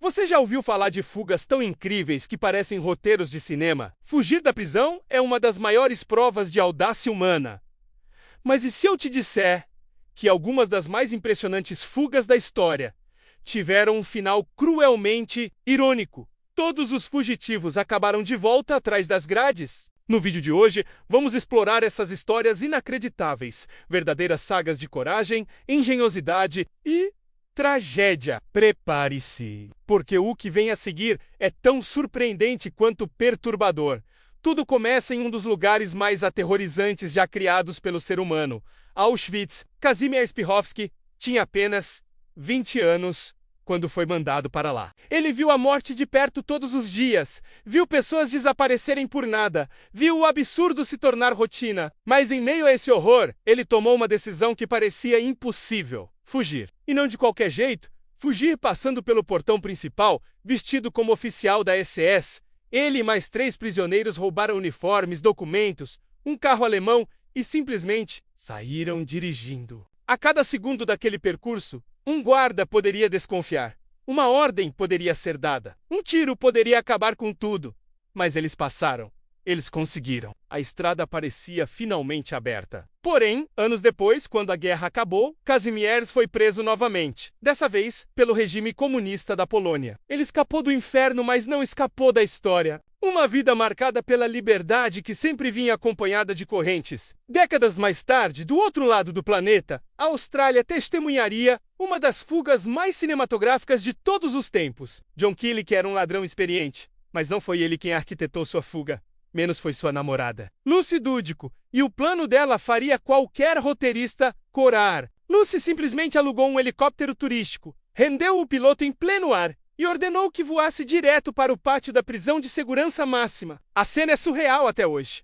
Você já ouviu falar de fugas tão incríveis que parecem roteiros de cinema? Fugir da prisão é uma das maiores provas de audácia humana. Mas e se eu te disser que algumas das mais impressionantes fugas da história tiveram um final cruelmente irônico? Todos os fugitivos acabaram de volta atrás das grades. No vídeo de hoje, vamos explorar essas histórias inacreditáveis, verdadeiras sagas de coragem, engenhosidade e tragédia. Prepare-se, porque o que vem a seguir é tão surpreendente quanto perturbador. Tudo começa em um dos lugares mais aterrorizantes já criados pelo ser humano, Auschwitz. Kazimierz Spichowski tinha apenas 20 anos quando foi mandado para lá. Ele viu a morte de perto todos os dias, viu pessoas desaparecerem por nada, viu o absurdo se tornar rotina. Mas em meio a esse horror, ele tomou uma decisão que parecia impossível: fugir. E não de qualquer jeito, fugir passando pelo portão principal, vestido como oficial da SS. Ele e mais 3 prisioneiros roubaram uniformes, documentos, um carro alemão e simplesmente saíram dirigindo. A cada segundo daquele percurso, um guarda poderia desconfiar. Uma ordem poderia ser dada. Um tiro poderia acabar com tudo. Mas eles passaram. Eles conseguiram. A estrada parecia finalmente aberta. Porém, anos depois, quando a guerra acabou, Kazimierz foi preso novamente. Dessa vez, pelo regime comunista da Polônia. Ele escapou do inferno, mas não escapou da história. Uma vida marcada pela liberdade que sempre vinha acompanhada de correntes. Décadas mais tarde, do outro lado do planeta, a Austrália testemunharia uma das fugas mais cinematográficas de todos os tempos. John Killick era um ladrão experiente, mas não foi ele quem arquitetou sua fuga. Menos foi sua namorada, Lucy Dúdico, e o plano dela faria qualquer roteirista corar. Lucy simplesmente alugou um helicóptero turístico, rendeu o piloto em pleno ar e ordenou que voasse direto para o pátio da prisão de segurança máxima. A cena é surreal até hoje.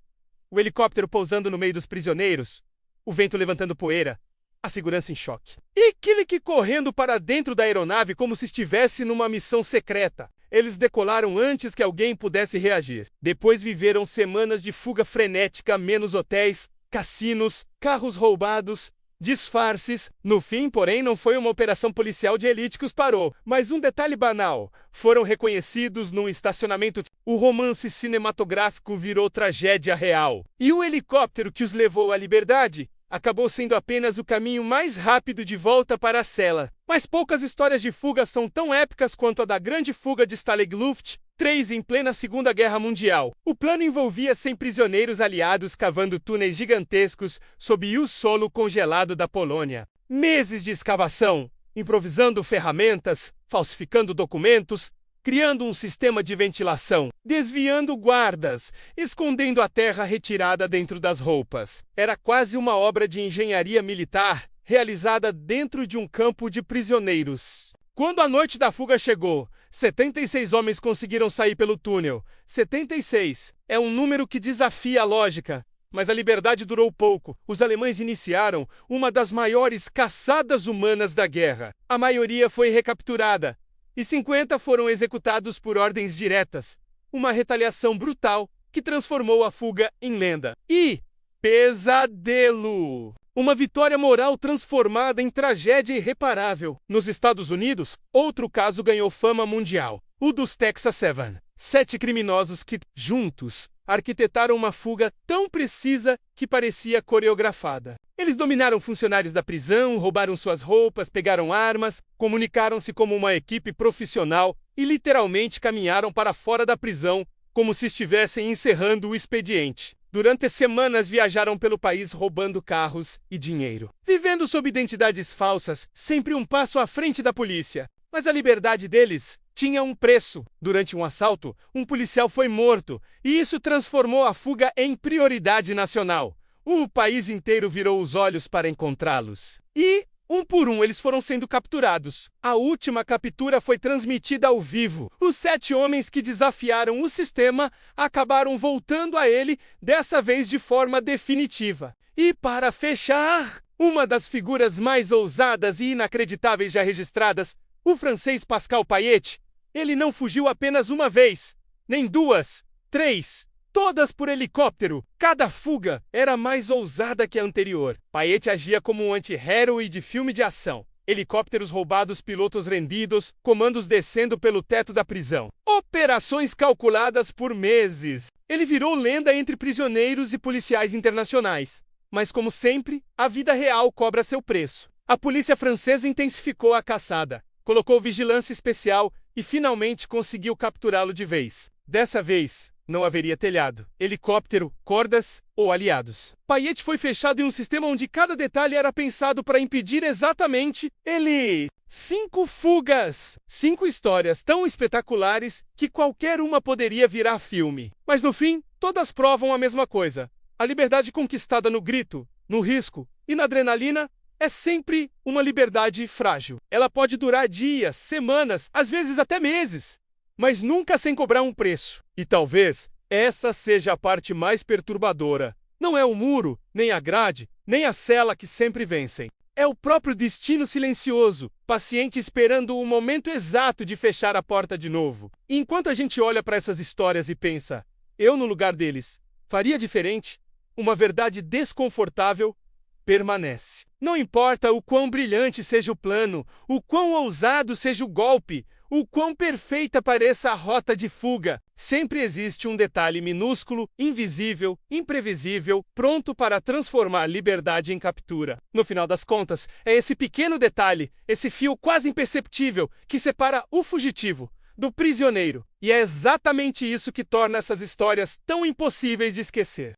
O helicóptero pousando no meio dos prisioneiros, o vento levantando poeira, a segurança em choque. E Killick correndo para dentro da aeronave como se estivesse numa missão secreta. Eles decolaram antes que alguém pudesse reagir. Depois viveram semanas de fuga frenética, menos hotéis, cassinos, carros roubados, disfarces. No fim, porém, não foi uma operação policial de elite que os parou, mas um detalhe banal: foram reconhecidos num estacionamento. O romance cinematográfico virou tragédia real. E o helicóptero que os levou à liberdade acabou sendo apenas o caminho mais rápido de volta para a cela. Mas poucas histórias de fuga são tão épicas quanto a da grande fuga de Stalag Luft 3 em plena Segunda Guerra Mundial. O plano envolvia 100 prisioneiros aliados cavando túneis gigantescos sob o solo congelado da Polônia. Meses de escavação, improvisando ferramentas, falsificando documentos, criando um sistema de ventilação, desviando guardas, escondendo a terra retirada dentro das roupas. Era quase uma obra de engenharia militar, realizada dentro de um campo de prisioneiros. Quando a noite da fuga chegou, 76 homens conseguiram sair pelo túnel. 76 é um número que desafia a lógica. Mas a liberdade durou pouco. Os alemães iniciaram uma das maiores caçadas humanas da guerra. A maioria foi recapturada e 50 foram executados por ordens diretas. Uma retaliação brutal que transformou a fuga em lenda. E pesadelo! Uma vitória moral transformada em tragédia irreparável. Nos Estados Unidos, outro caso ganhou fama mundial: o dos Texas 7. 7 criminosos que, juntos, arquitetaram uma fuga tão precisa que parecia coreografada. Eles dominaram funcionários da prisão, roubaram suas roupas, pegaram armas, comunicaram-se como uma equipe profissional e literalmente caminharam para fora da prisão como se estivessem encerrando o expediente. Durante semanas viajaram pelo país roubando carros e dinheiro, vivendo sob identidades falsas, sempre um passo à frente da polícia. Mas a liberdade deles tinha um preço. Durante um assalto, um policial foi morto, e isso transformou a fuga em prioridade nacional. O país inteiro virou os olhos para encontrá-los. E, um por um, eles foram sendo capturados. A última captura foi transmitida ao vivo. Os 7 homens que desafiaram o sistema acabaram voltando a ele, dessa vez de forma definitiva. E para fechar, uma das figuras mais ousadas e inacreditáveis já registradas, o francês Pascal Payet. Ele não fugiu apenas uma vez, nem 2, 3, todas por helicóptero. Cada fuga era mais ousada que a anterior. Payet agia como um anti-herói de filme de ação. Helicópteros roubados, pilotos rendidos, comandos descendo pelo teto da prisão. Operações calculadas por meses. Ele virou lenda entre prisioneiros e policiais internacionais. Mas, como sempre, a vida real cobra seu preço. A polícia francesa intensificou a caçada, colocou vigilância especial e finalmente conseguiu capturá-lo de vez. Dessa vez, não haveria telhado, helicóptero, cordas ou aliados. Payet foi fechado em um sistema onde cada detalhe era pensado para impedir exatamente ele. 5 fugas! 5 histórias tão espetaculares que qualquer uma poderia virar filme. Mas no fim, todas provam a mesma coisa. A liberdade conquistada no grito, no risco e na adrenalina é sempre uma liberdade frágil. Ela pode durar dias, semanas, às vezes até meses, mas nunca sem cobrar um preço. E talvez essa seja a parte mais perturbadora. Não é o muro, nem a grade, nem a cela que sempre vencem. É o próprio destino silencioso, paciente esperando o momento exato de fechar a porta de novo. E enquanto a gente olha para essas histórias e pensa, eu no lugar deles, faria diferente? Uma verdade desconfortável permanece. Não importa o quão brilhante seja o plano, o quão ousado seja o golpe, o quão perfeita pareça a rota de fuga, sempre existe um detalhe minúsculo, invisível, imprevisível, pronto para transformar liberdade em captura. No final das contas, é esse pequeno detalhe, esse fio quase imperceptível, que separa o fugitivo do prisioneiro. E é exatamente isso que torna essas histórias tão impossíveis de esquecer.